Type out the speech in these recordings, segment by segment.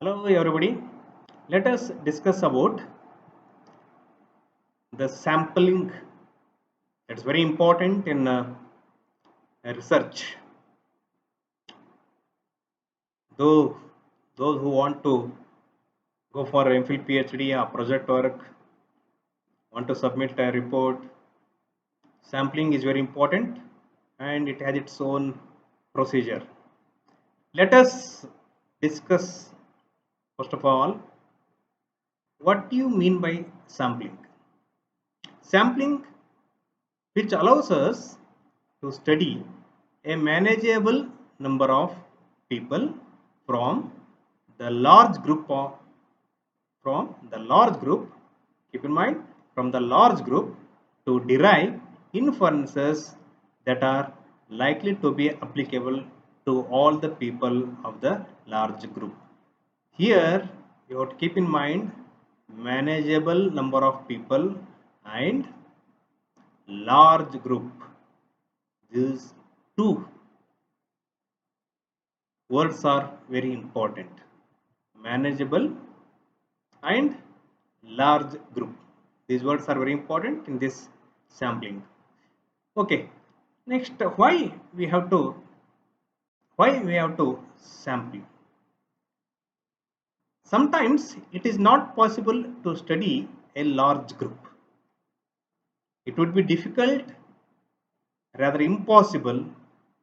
Hello everybody. Let us discuss about the sampling. It's very important in research. Though those who want to go for MPhil PhD or project work, want to submit a report, sampling is very important and it has its own procedure. Let us discuss first of all what do you mean by sampling? Sampling, which allows us to study a manageable number of people from the large group of from the large group keep in mind from the large group to derive inferences that are likely to be applicable to all the people of the large group. Here you have to keep in mind manageable number of people and large group. These two words are very important: manageable and large group. These words are very important in this sampling. Okay, next, why we have to sample? Sometimes it is not possible to study a large group. It would be difficult, rather impossible,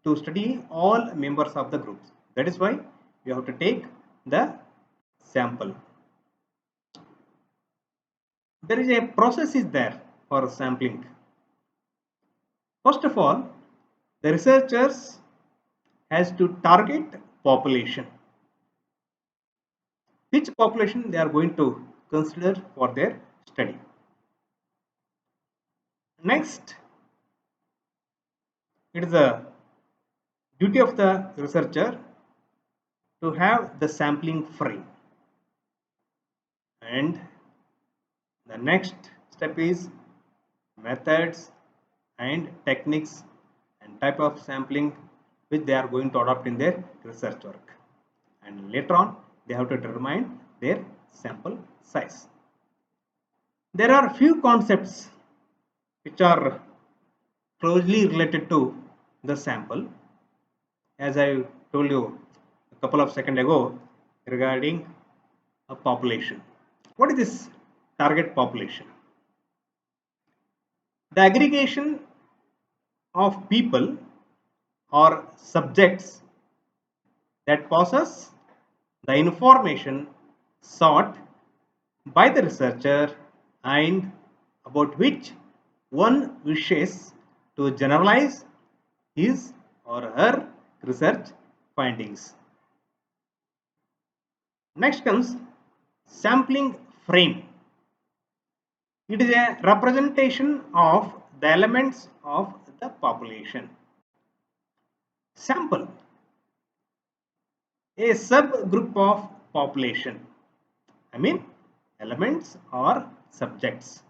to study all members of the groups. That is why you have to take the sample. There is a process is there for sampling. First of all, the researchers has to target population. Which population they are going to consider for their study. Next, it is the duty of the researcher to have the sampling frame. And the next step is methods and techniques and type of sampling which they are going to adopt in their research work. And later on, they have to determine their sample size. There are few concepts which are closely related to the sample, as I told you a couple of seconds ago regarding a population. What is this target population? The aggregation of people or subjects that possess the information sought by the researcher and about which one wishes to generalize his or her research findings. Next comes sampling frame. It is a representation of the elements of the population. Sample, a subgroup of population. I mean elements or subjects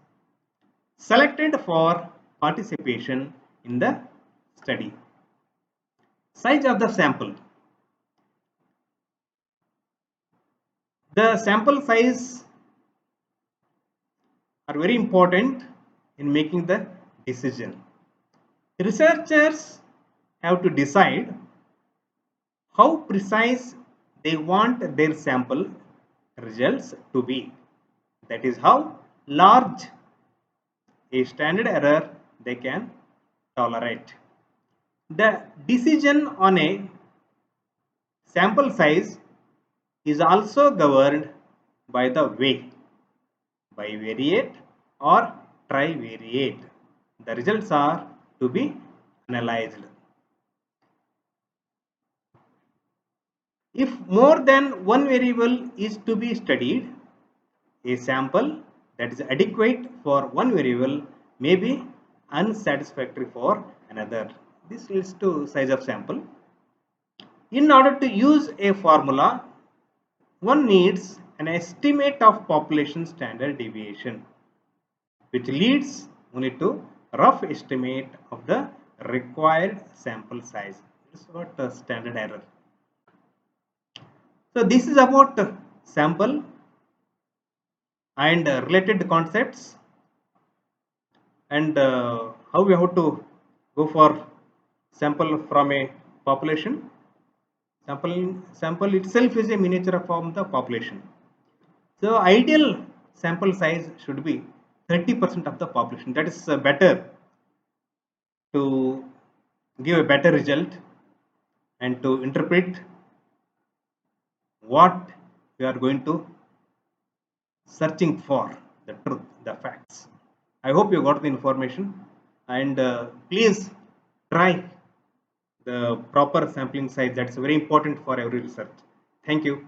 selected for participation in the study. Size of the sample. The sample size are very important in making the decision. Researchers have to decide how precise they want their sample results to be. That is how large a standard error they can tolerate. The decision on a sample size is also governed by the way bivariate or trivariate the results are to be analyzed. If more than one variable is to be studied, a sample that is adequate for one variable may be unsatisfactory for another. This leads to size of sample. In order to use a formula, one needs an estimate of population standard deviation, which leads only to rough estimate of the required sample size. This is what the standard error. So this is about sample and related concepts, and how we have to go for sample from a population. Sample itself is a miniature from the population. So ideal sample size should be 30% of the population. That is better to give a better result and to interpret what we are going to searching for, the truth, the facts. I hope you got the information, and please try the proper sampling size. That's very important for every research. Thank you.